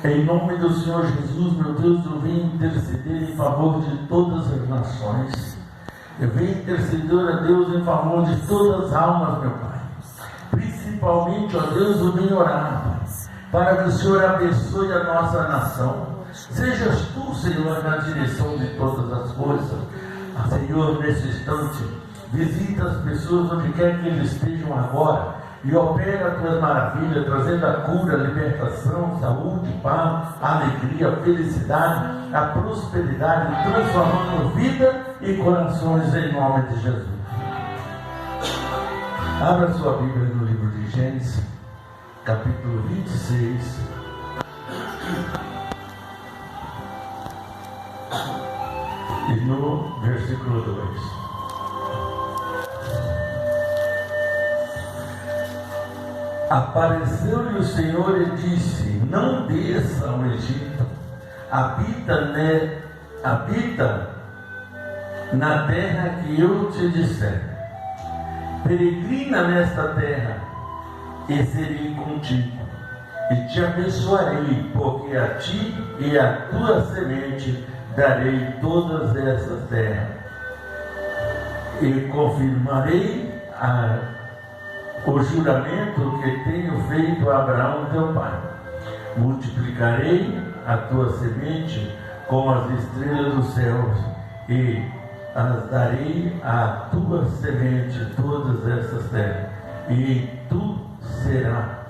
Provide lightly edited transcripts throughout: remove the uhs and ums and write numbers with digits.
Em nome do Senhor Jesus, meu Deus, eu venho interceder em favor de todas as nações. Eu venho interceder, a Deus, em favor de todas as almas, meu Pai. Principalmente, ó Deus, eu venho orar, Pai, para que o Senhor abençoe a nossa nação. Sejas Tu, Senhor, na direção de todas as coisas. Senhor, nesse instante, visita as pessoas onde quer que eles estejam agora e opera as Tuas maravilhas, trazendo a cura, a libertação, saúde, paz, alegria, felicidade, a prosperidade, transformando vida e corações em nome de Jesus. Abra sua Bíblia no livro de Gênesis, capítulo 26. E no versículo 2. Apareceu-lhe o Senhor e disse: não desça ao Egito, habita na terra que eu te disser. Peregrina nesta terra, e serei contigo, e te abençoarei, porque a ti e à tua semente darei todas essas terras, e confirmarei o juramento que tenho feito a Abraão teu pai. Multiplicarei a tua semente como as estrelas dos céus, e as darei à tua semente todas essas terras, e tu serás,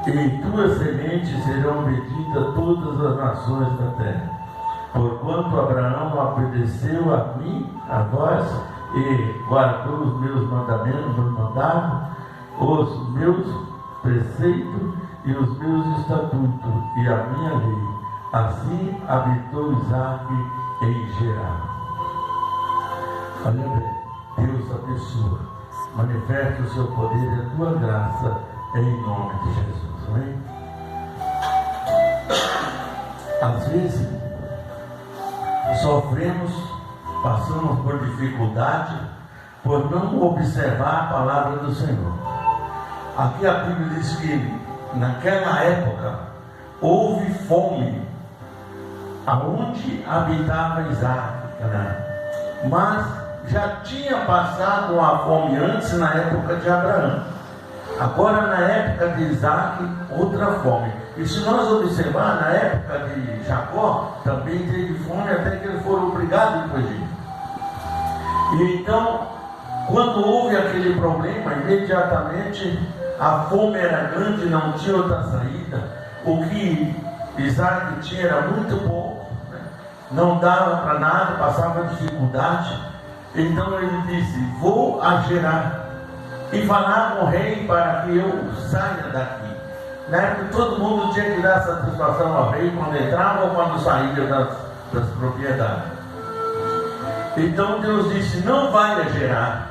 em tua semente serão benditas todas as nações da terra. Porquanto Abraão obedeceu a mim, a vós, e guardou os meus mandamentos, os meus preceitos e os meus estatutos e a minha lei. Assim habitou Isaque em Gerar. Olha bem, Deus abençoa, manifesta o seu poder e a tua graça em nome de Jesus. Amém? Às vezes sofremos, passamos por dificuldade por não observar a palavra do Senhor. Aqui a Bíblia diz que naquela época houve fome aonde habitava Isaque, mas já tinha passado a fome antes, na época de Abraão. Agora, na época de Isaque, outra fome. E se nós observar, na época de Jacó também teve fome, até que eles foram obrigados para o Egito. E então, quando houve aquele problema, imediatamente a fome era grande, não tinha outra saída. O que Isaque tinha era muito pouco, né? Não dava para nada, passava dificuldade. Então ele disse: vou a Gerar e falar com o rei para que eu saia daqui. Na época todo mundo tinha que dar satisfação ao rei quando entrava ou quando saía das propriedades. Então Deus disse: não vai a Gerar,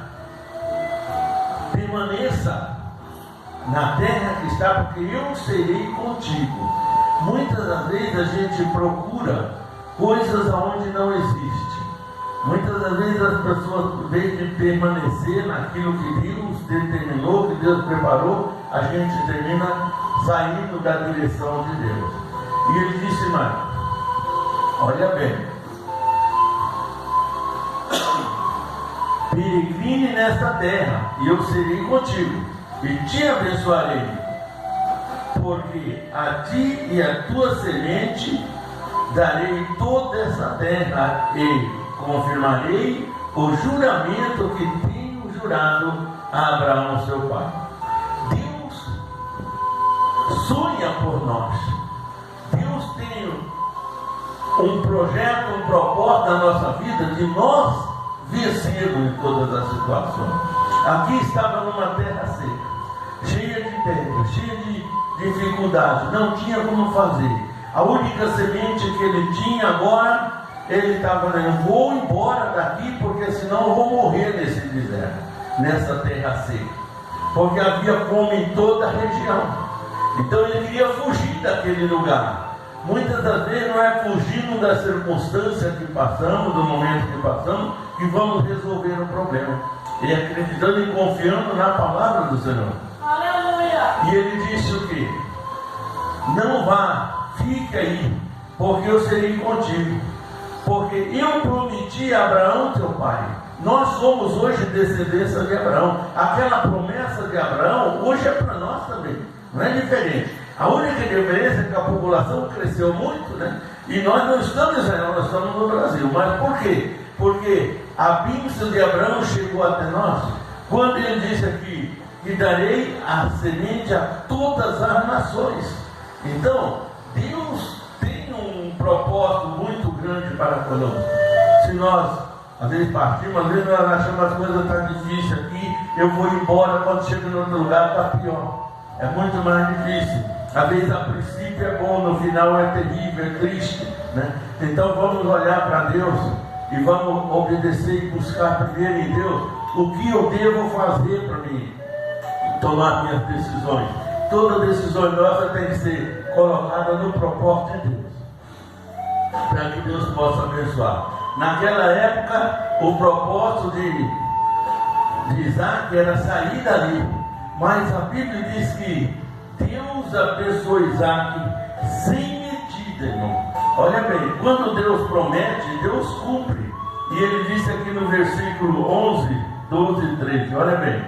permaneça na terra que está, porque eu serei contigo. Muitas das vezes a gente procura coisas onde não existe. Muitas das vezes as pessoas, em vez de permanecer naquilo que Deus determinou, que Deus preparou, a gente termina saindo da direção de Deus. E ele disse mais: olha bem, peregrine nesta terra, e eu serei contigo, e te abençoarei, porque a ti e a tua semente darei toda essa terra, e confirmarei o juramento que tenho jurado a Abraão seu pai. Deus sonha por nós. Deus tem um projeto, um propósito na nossa vida de nós vencermos em todas as situações. Aqui estava numa terra seca, cheia de pedras, cheia de dificuldade, não tinha como fazer. A única semente que ele tinha agora, ele estava dizendo: vou embora daqui, porque senão eu vou morrer nesse deserto, nessa terra seca, porque havia fome em toda a região. Então ele queria fugir daquele lugar. Muitas das vezes não é fugindo da circunstância que passamos, do momento que passamos, que vamos resolver o problema. E acreditando e confiando na palavra do Senhor. Aleluia! E ele disse o quê? não vá, fique aí, porque eu serei contigo. Porque eu prometi a Abraão, teu pai. Nós somos hoje descendência de Abraão. Aquela promessa de Abraão, hoje é para nós também. Não é diferente. A única diferença é que a população cresceu muito, né? E nós não estamos em Israel, nós estamos no Brasil. Mas por quê? Porque a bênção de Abraão chegou até nós. Quando ele disse aqui, que darei a semente a todas as nações. Então, Deus tem um propósito muito grande para conosco. Se nós, às vezes partimos, às vezes nós achamos as coisas estão difíceis aqui, eu vou embora, quando chego em outro lugar está pior. É muito mais difícil. Às vezes a princípio é bom, no final é terrível, é triste, né? Então vamos olhar para Deus e vamos obedecer e buscar primeiro em Deus o que eu devo fazer para mim tomar minhas decisões. Toda decisão nossa tem que ser colocada no propósito de Deus, para que Deus possa abençoar. Naquela época, o propósito de Isaac era sair dali, mas a Bíblia diz que Deus abençoou Isaac sem medida, irmão. Olha bem, quando Deus promete, Deus cumpre. E ele disse aqui no versículo 11, 12 e 13, olha bem.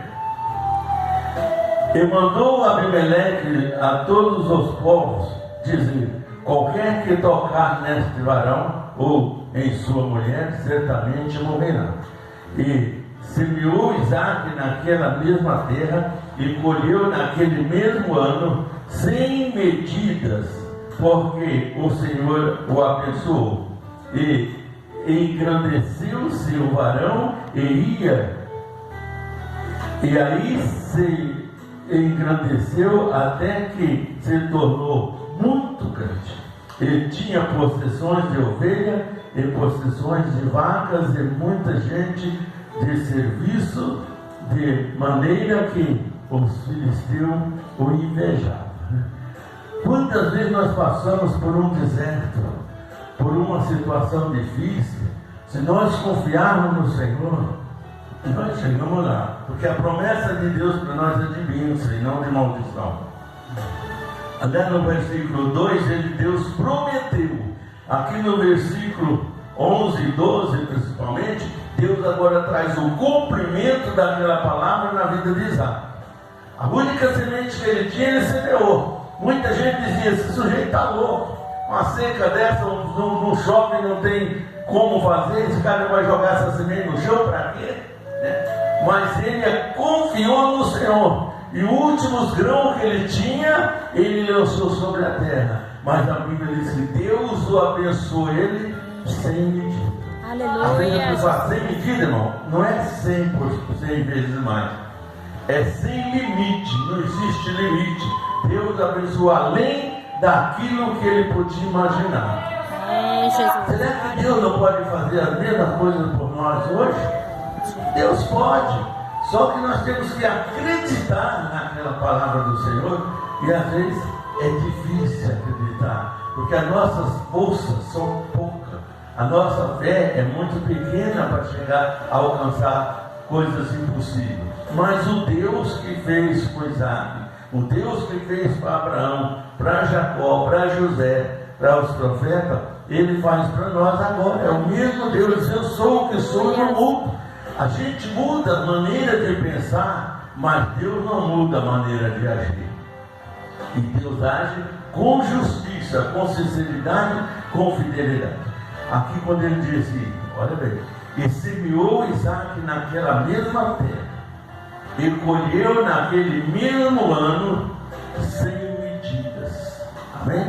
E mandou Abimeleque a todos os povos dizer: qualquer que tocar neste varão ou em sua mulher, certamente morrerá. E semeou Isaac naquela mesma terra e colheu naquele mesmo ano sem medidas, porque o Senhor o abençoou. E engrandeceu-se o varão e aí se engrandeceu até que se tornou muito grande. Ele tinha possessões de ovelha e possessões de vacas e muita gente de serviço, de maneira que os filisteus o invejavam. Quantas vezes nós passamos por um deserto, por uma situação difícil, se nós confiarmos no Senhor, nós chegamos lá, porque a promessa de Deus para nós é de bênção e não de maldição. Até no versículo 2, Deus prometeu, aqui no versículo 11 e 12 principalmente, Deus agora traz o cumprimento daquela palavra na vida de Isaac. A única semente que ele tinha, ele semeou. Muita gente dizia: esse sujeito está louco, uma seca dessa, não chove, não tem como fazer, esse cara vai jogar essa semente no chão para quê? Né? Mas ele confiou no Senhor, e os últimos grãos que ele tinha, ele lançou sobre a terra. Mas a Bíblia diz que Deus o abençoou ele sem medida. Aleluia. Sem medida, irmão, não é 100 vezes mais, é sem limite, não existe limite. Deus abençoou além daquilo que ele podia imaginar. Será que Deus não pode fazer as mesmas coisas por nós hoje? Deus pode, só que nós temos que acreditar naquela palavra do Senhor, e às vezes é difícil acreditar, porque as nossas forças são poucas, a nossa fé é muito pequena para chegar a alcançar coisas impossíveis. Mas o Deus que fez com Isaac, o Deus que fez para Abraão, para Jacó, para José, para os profetas, ele faz para nós agora. É o mesmo Deus. Eu sou o que sou no mundo. A gente muda a maneira de pensar, mas Deus não muda a maneira de agir. E Deus age com justiça, com sinceridade, com fidelidade. Aqui quando ele diz assim, olha bem, e semeou Isaac naquela mesma terra, e colheu naquele mesmo ano sem medidas. Amém?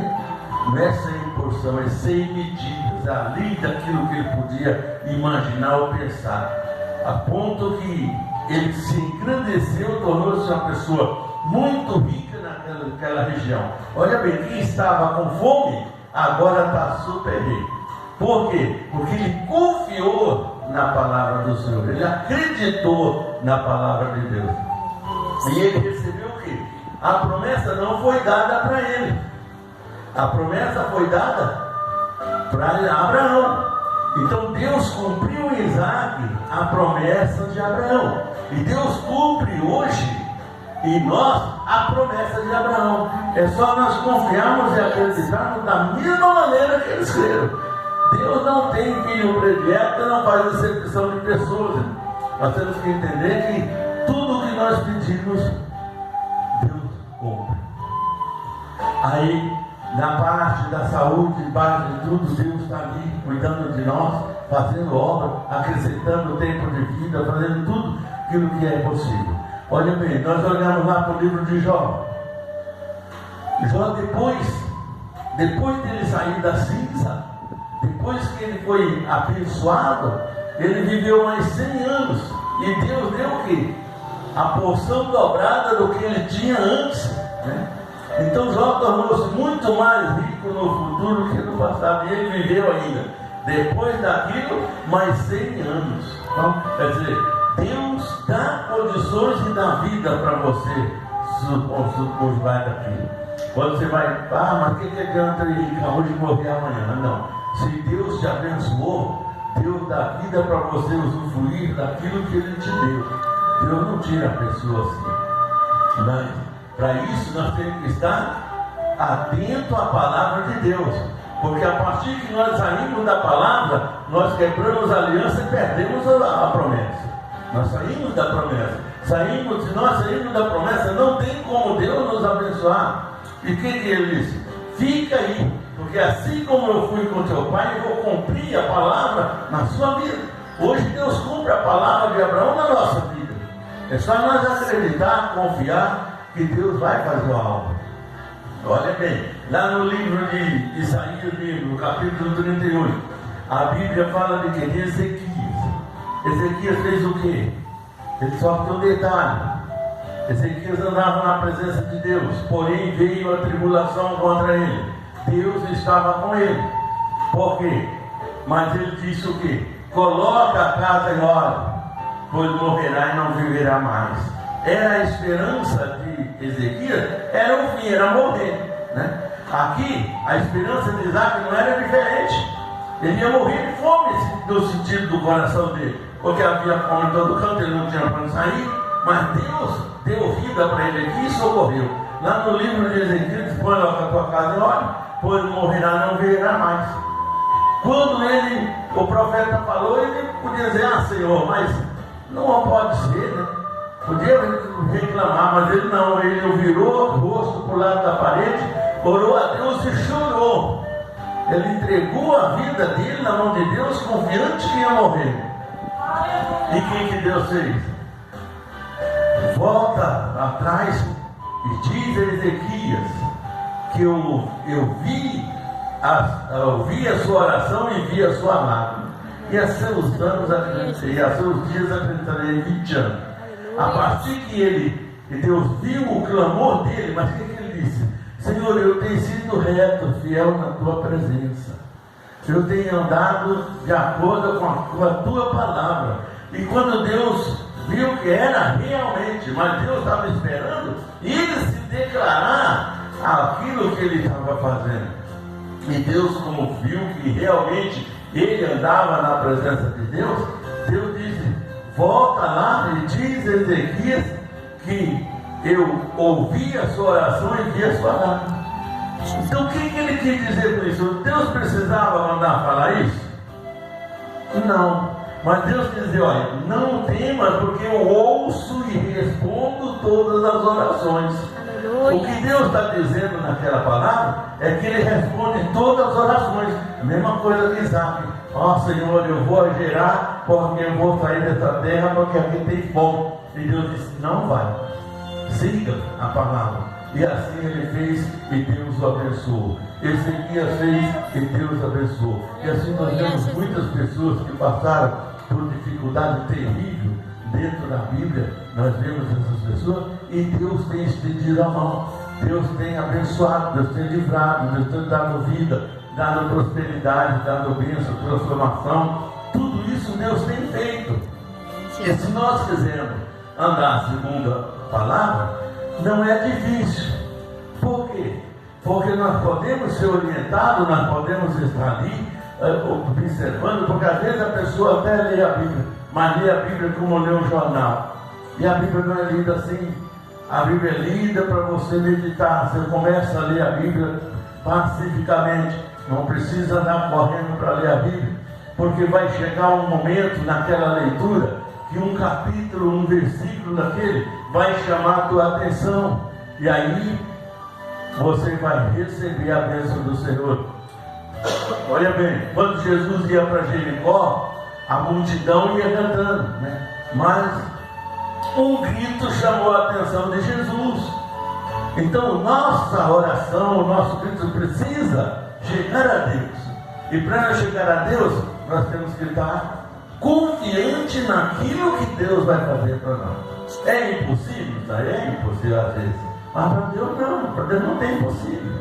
Não é sem porção, é sem medidas, além daquilo que ele podia imaginar ou pensar, a ponto que ele se engrandeceu, tornou-se uma pessoa muito rica naquela região. Olha bem, quem estava com fome agora está super rico. Por quê? Porque ele confiou na palavra do Senhor, ele acreditou na palavra de Deus, e ele recebeu o quê? A promessa não foi dada para ele, a promessa foi dada para Abraão. Então Deus cumpriu em Isaac a promessa de Abraão, e Deus cumpre hoje em nós a promessa de Abraão. É só nós confiarmos e acreditarmos da mesma maneira que eles creram. Deus não tem filho predileto, não faz acepção de pessoas. Nós temos que entender que tudo que nós pedimos, Deus cumpre. Aí, na parte da saúde, parte de tudo, Deus está ali cuidando de nós, fazendo obra, acrescentando tempo de vida, fazendo tudo aquilo que é possível. Olha bem, nós olhamos lá para o livro de Jó. Jó, depois dele sair da cinza, depois que ele foi abençoado, ele viveu mais 100 anos. E Deus deu o quê? A porção dobrada do que ele tinha antes, né? Então Jó tornou-se muito mais rico no futuro que no passado. E ele viveu ainda, depois daquilo, mais 100 anos. Então, quer dizer, Deus dá condições e dá vida para você, se vai daquilo. Quando você vai, mas o que adianta ele hoje morrer amanhã? Não. Se Deus te abençoou, Deus dá vida para você usufruir daquilo que Ele te deu. Deus não tira a pessoa assim. Mas, para isso, nós temos que estar atento à palavra de Deus. Porque a partir que nós saímos da palavra, nós quebramos a aliança e perdemos a promessa. Nós saímos da promessa. Se nós saímos da promessa, não tem como Deus nos abençoar. E o que ele disse? Fica aí, porque assim como eu fui com teu pai, eu vou cumprir a palavra na sua vida. Hoje Deus cumpre a palavra de Abraão na nossa vida. É só nós acreditar, confiar que Deus vai fazer a obra. Olha bem, lá no livro de Isaías, no capítulo 38, a Bíblia fala de quem? De Ezequias. Ezequias fez o quê? Ele só tem um detalhe. Ezequias andava na presença de Deus, porém veio a tribulação contra ele. Deus estava com ele. Por quê? Mas ele disse o quê? Coloca a casa em ordem, pois morrerá e não viverá mais. Era a esperança de Ezequias, era o fim, era morrer, né? Aqui, a esperança de Isaac não era diferente. Ele ia morrer de fome, no sentido do coração dele, porque havia fome em todo canto, ele não tinha para onde sair. Mas Deus deu vida para ele aqui e socorreu. Lá no livro de Ezequiel, diz: põe lá a tua casa e olha, pois morrerá, não viverá mais. Quando o profeta falou, ele podia dizer: ah, Senhor, mas não pode ser, né? Podia reclamar, mas ele não. Ele virou o rosto para o lado da parede, orou a Deus e chorou. Ele entregou a vida dele na mão de Deus, confiante que ia morrer. E o que Deus fez? Volta atrás e diz a Ezequias que eu vi a sua oração e vi a sua lágrima. E a seus anos acreditei, a seus dias acreditarei 20 anos. A partir que Deus viu o clamor dele, mas o que ele disse? Senhor, eu tenho sido reto, fiel na tua presença. Eu tenho andado de acordo com a tua palavra. E quando Deus viu que era realmente, mas Deus estava esperando ele se declarar aquilo que ele estava fazendo. E Deus, como viu que realmente ele andava na presença de Deus, Deus disse: volta lá e diz a Ezequias que eu ouvi a sua oração e vi a sua lágrima. Então o que ele quis dizer com isso? Deus precisava mandar falar isso? Não. Mas Deus quer dizer: olha, não temas, porque eu ouço e respondo todas as orações. Aleluia. O que Deus está dizendo naquela palavra é que Ele responde todas as orações. A mesma coisa que Isaac: ó Senhor, eu vou gerar, porque eu vou sair dessa terra, porque aqui tem fome. E Deus disse: não vai, siga a palavra. E assim ele fez e Deus o abençoou. Ezequias fez e Deus abençoou. E assim nós vemos muitas pessoas que passaram por dificuldade terrível dentro da Bíblia. Nós vemos essas pessoas e Deus tem estendido a mão. Deus tem abençoado, Deus tem livrado, Deus tem dado vida, dado prosperidade, dado bênção, transformação. Tudo isso Deus tem feito. E se nós quisermos andar segundo a palavra, não é difícil. Por quê? Porque nós podemos ser orientados, nós podemos estar ali observando, porque às vezes a pessoa até lê a Bíblia, mas lê a Bíblia como lê um jornal. E a Bíblia não é lida assim. A Bíblia é lida para você meditar. Você começa a ler a Bíblia pacificamente. Não precisa andar correndo para ler a Bíblia, porque vai chegar um momento naquela leitura que um capítulo, um versículo daquele vai chamar a tua atenção. E aí você vai receber a bênção do Senhor. Olha bem, quando Jesus ia para Jericó, a multidão ia cantando, né? Mas um grito chamou a atenção de Jesus. Então nossa oração, o nosso grito precisa chegar a Deus. E para chegar a Deus, nós temos que estar confiante naquilo que Deus vai fazer para nós. É impossível? É impossível às vezes. Mas para Deus não, para Deus não tem impossível.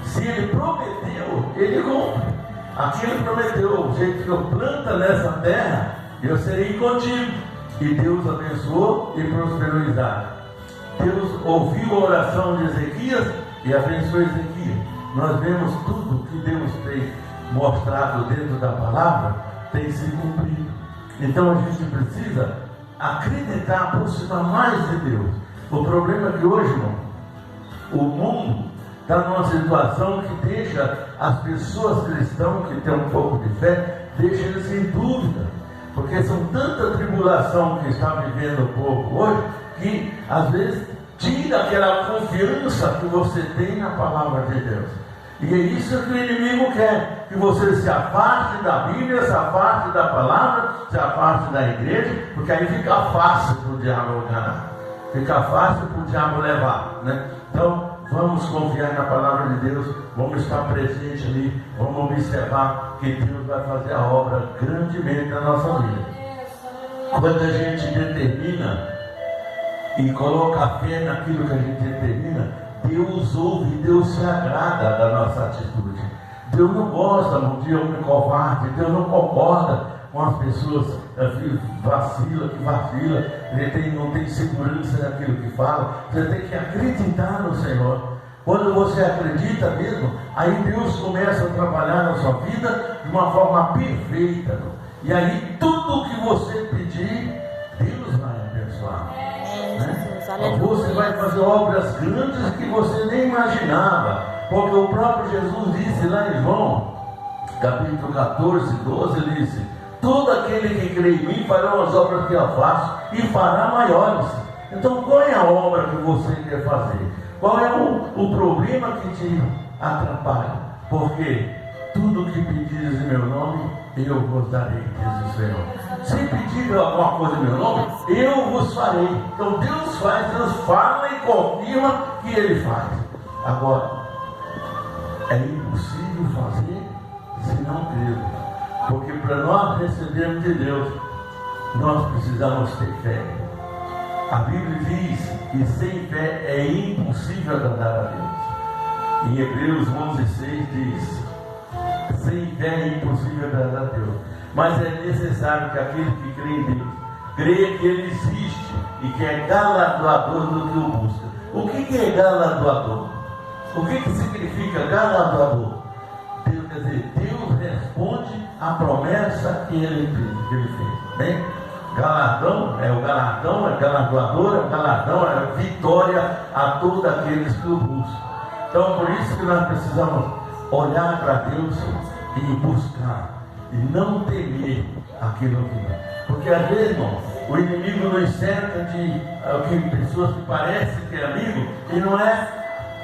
Se Ele prometeu, Ele cumpre. Aqui Ele prometeu: o jeito que eu planto nessa terra, eu serei contigo. E Deus abençoou e prosperou Isaac. Deus ouviu a oração de Ezequias e abençoou Ezequias. Nós vemos tudo que Deus tem mostrado dentro da palavra tem se cumprido. Então a gente precisa acreditar, aproximar mais de Deus. O problema é que hoje, irmão, o mundo está numa situação que deixa as pessoas cristãs que têm um pouco de fé, deixa eles em dúvida, porque são tanta tribulação que está vivendo o povo hoje, que às vezes tira aquela confiança que você tem na palavra de Deus. E é isso que o inimigo quer, que você se afaste da Bíblia, se afaste da palavra, se afaste da igreja, porque aí fica fácil para o diabo enganar, fica fácil para o diabo levar, né? Então vamos confiar na palavra de Deus, vamos estar presentes ali, vamos observar que Deus vai fazer a obra grandemente na nossa vida. Quando a gente determina e coloca a fé naquilo que a gente determina, Deus ouve, Deus se agrada da nossa atitude. Deus não gosta de homem covarde, Deus não concorda com as pessoas que vacila, ele não tem segurança naquilo que fala. Você tem que acreditar no Senhor. Quando você acredita mesmo, aí Deus começa a trabalhar na sua vida de uma forma perfeita. E aí tudo que você pedir, Deus vai abençoar. Né? Você vai fazer obras grandes que você nem imaginava, porque o próprio Jesus disse lá em João capítulo 14, 12, ele disse: todo aquele que crê em mim fará as obras que eu faço e fará maiores. Então qual é a obra que você quer fazer? Qual é o problema que te atrapalha? Porque tudo que pedires em meu nome, eu vos darei, diz o Senhor. Se pedir alguma coisa em meu nome, eu vos farei. Então Deus faz, Deus fala e confirma que Ele faz. Agora, é impossível fazer se não crermos. Porque para nós recebermos de Deus, nós precisamos ter fé. A Bíblia diz que sem fé é impossível agradar a Deus. Em Hebreus 11:6 diz: sem fé é impossível agradar a Deus, mas é necessário que aquele que crê em Deus creia que Ele existe e que é galardoador do que o busca. O que é galardoador? O que significa galardoador? Deus, quer dizer, Deus responde à promessa que Ele fez. Bem? Galardão é o galardão, é galardoador, é o galardão, é a vitória a todos aqueles que o buscam. Então por isso que nós precisamos olhar para Deus e buscar, e não temer aquilo que não. Porque às vezes, irmão, o inimigo nos cerca de pessoas que parecem que é amigo e não é.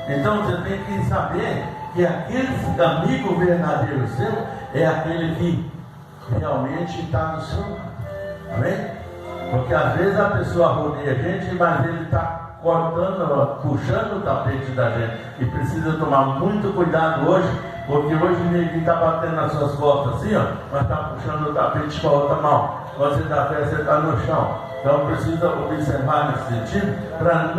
Então você tem que saber que aquele amigo verdadeiro seu é aquele que realmente está do seu lado. Amém? Porque às vezes a pessoa rodeia a gente, mas ele está cortando, puxando o tapete da gente. E precisa tomar muito cuidado hoje, porque hoje ninguém está batendo nas suas costas assim, ó, mas está puxando o tapete com a outra mão. Quando você está pé, você está no chão. Então precisa observar nesse sentido, para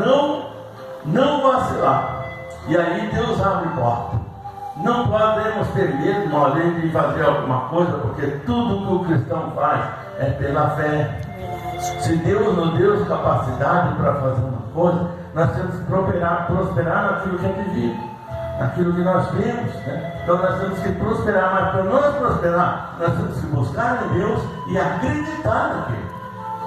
não vacilar. E aí Deus abre porta. Não podemos ter medo, além de fazer alguma coisa, porque tudo que o cristão faz é pela fé. Se Deus nos deu capacidade para fazer uma coisa, nós temos que prosperar naquilo que é pedido, naquilo que nós vemos, né? Então nós temos que prosperar, mas para nós prosperar, nós temos que buscar em Deus e acreditar naquilo.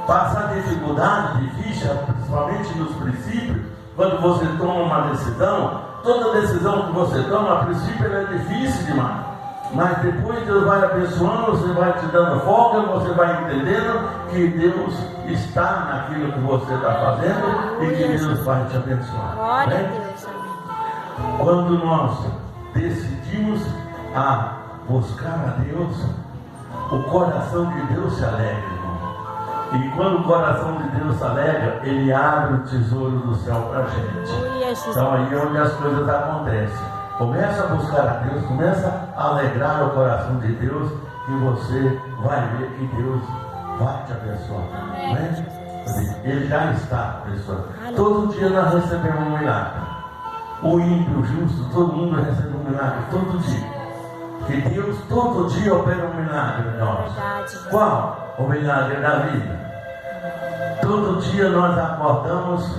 Passar dificuldade, difícil, principalmente nos princípios, Quando você toma uma decisão, toda decisão que você toma, a princípio ela é difícil demais. Mas depois Deus vai abençoando, você vai te dando folga, você vai entendendo que Deus está naquilo que você está fazendo e que Deus vai te abençoar. Glória né? a Deus, amém. Quando nós decidimos a buscar a Deus, o coração de Deus se alegra, irmão. E quando o coração de Deus se alegra, Ele abre o tesouro do céu para a gente. Então aí é onde as coisas acontecem. Começa a buscar a Deus, começa a alegrar o coração de Deus, que você vai ver que Deus vai te abençoar. Né? Ele já está abençoando. Todo dia nós recebemos um milagre. O ímpio, o justo, todo mundo recebe um milagre todo dia. Que Deus todo dia opera um milagre em nós. Qual? O milagre da vida. Todo dia nós acordamos,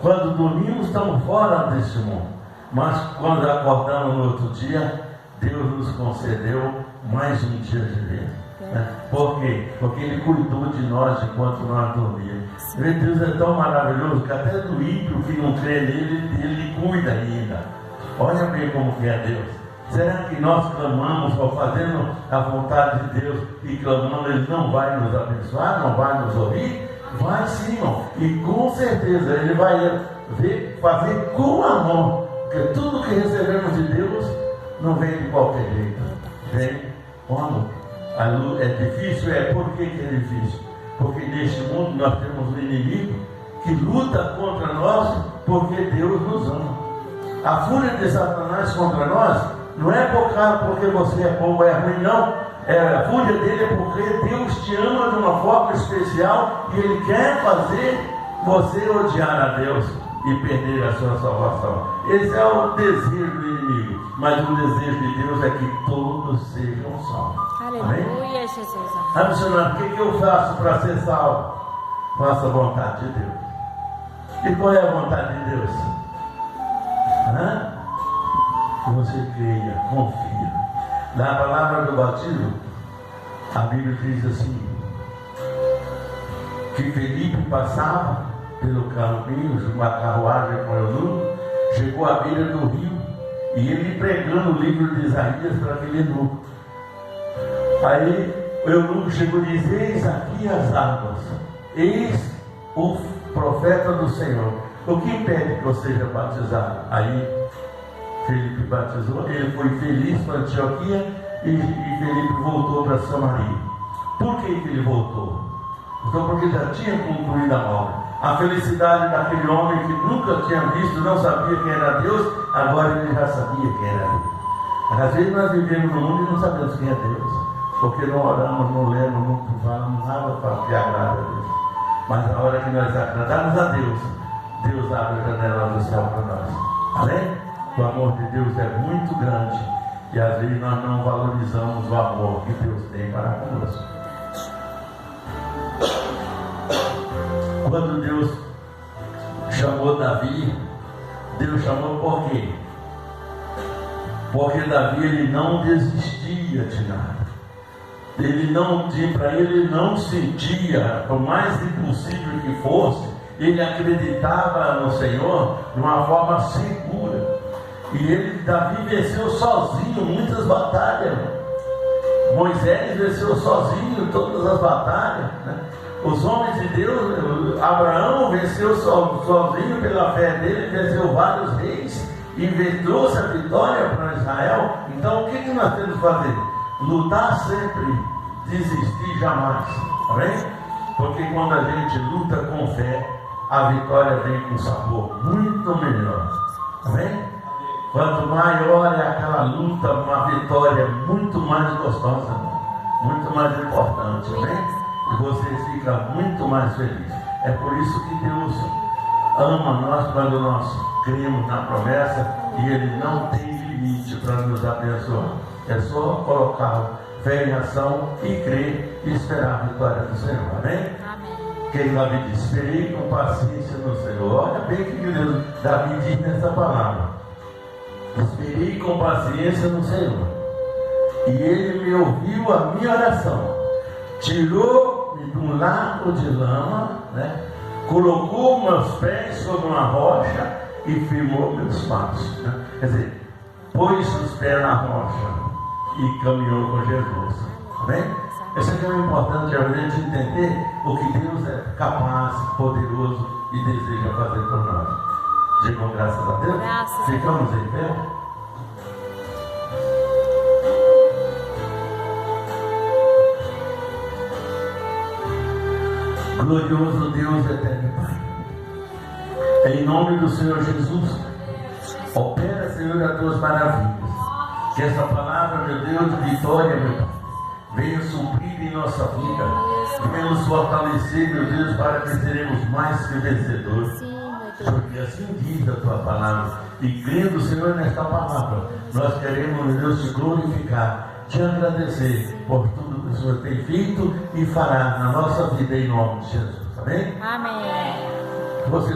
quando dormimos estamos fora deste mundo. Mas quando acordamos no outro dia, Deus nos concedeu mais um dia de vida. Né? Por quê? Porque Ele cuidou de nós enquanto nós dormíamos. Deus é tão maravilhoso que até do ímpio que não crê nele, Ele cuida ainda. Olha bem como que é Deus. Será que nós clamamos, ou fazendo a vontade de Deus e clamando, Ele não vai nos abençoar, não vai nos ouvir? Vai sim, irmão. E com certeza Ele vai fazer com amor. Porque tudo que recebemos de Deus não vem de qualquer jeito. Vem com amor. A luta é difícil, por que é difícil? Porque neste mundo nós temos um inimigo que luta contra nós porque Deus nos ama. A fúria de Satanás contra nós não é porque você é bom ou é ruim, não. A fúria dele é porque Deus te ama de uma forma especial e Ele quer fazer você odiar a Deus e perder a sua salvação. Esse é o desejo do inimigo. Mas o desejo de Deus é que todos sejam salvos. Aleluia, Jesus. Missionário, o que eu faço para ser salvo? Faça a vontade de Deus. E qual é a vontade de Deus? Que você creia, confia. Na palavra do batismo, a Bíblia diz assim: que Felipe passava pelo caminho, uma carruagem com eunuco, chegou à beira do rio, e ele pregando o livro de Isaías para aquele eunuco. Aí o eunuco chegou e disse: eis aqui as águas, eis o profeta do Senhor, o que impede que eu seja batizado? Aí Felipe batizou, ele foi feliz para Antioquia e Felipe voltou para Samaria. Por que ele voltou? Então, porque já tinha concluído a obra. A felicidade daquele homem que nunca tinha visto, não sabia quem era Deus, agora ele já sabia quem era Deus. Às vezes nós vivemos no mundo e não sabemos quem é Deus, porque não oramos, não lemos, não falamos nada para que agrade a Deus. Mas na hora que nós agradarmos a Deus, Deus abre a janela do céu para nós. Amém? O amor de Deus é muito grande e às vezes nós não valorizamos o amor que Deus tem para conosco. Quando Deus chamou Davi, Deus chamou por quê? Porque Davi ele não desistia de nada. Para ele não sentia, por mais impossível que fosse, ele acreditava no Senhor de uma forma segura. E Davi venceu sozinho muitas batalhas. Moisés venceu sozinho todas as batalhas. Né? Os homens de Deus, Abraão venceu sozinho pela fé dele, venceu vários reis e trouxe a vitória para Israel. Então o que nós temos que fazer? Lutar sempre, desistir jamais. Amém? Porque quando a gente luta com fé, a vitória vem com sabor muito melhor. Amém? Quanto maior é aquela luta, uma vitória é muito mais gostosa, muito mais importante, né? E você fica muito mais feliz. É por isso que Deus ama nós quando nós cremos na promessa e Ele não tem limite para nos abençoar. É só colocar fé em ação e crer e esperar a vitória do Senhor. Amém? Amém. Que Davi diz: esperei com paciência no Senhor. Olha bem o que Davi diz nessa palavra. Esperei com paciência no Senhor, e Ele me ouviu a minha oração, tirou-me de um lago de lama, né? colocou meus pés sobre uma rocha e firmou meus passos. Né? Quer dizer, pôs os pés na rocha e caminhou com Jesus. Amém? Isso aqui é o importante, é a gente entender o que Deus é capaz, poderoso e deseja fazer por nós. Digam graças a Deus. Graças Ficamos em pé. Glorioso Deus eterno Pai, em nome do Senhor Jesus, opera, Senhor, as tuas maravilhas. Que essa palavra, meu Deus, de vitória, meu Pai, venha suprir em nossa vida, venha nos fortalecer, meu Deus, para que seremos mais que vencedores. Sim, meu Deus. Porque assim diz a tua palavra, e crendo, Senhor, nesta palavra, nós queremos, meu Deus, te glorificar, te agradecer por tudo que o Senhor tem feito e fará na nossa vida, em nome de Jesus. Amém? Amém. Você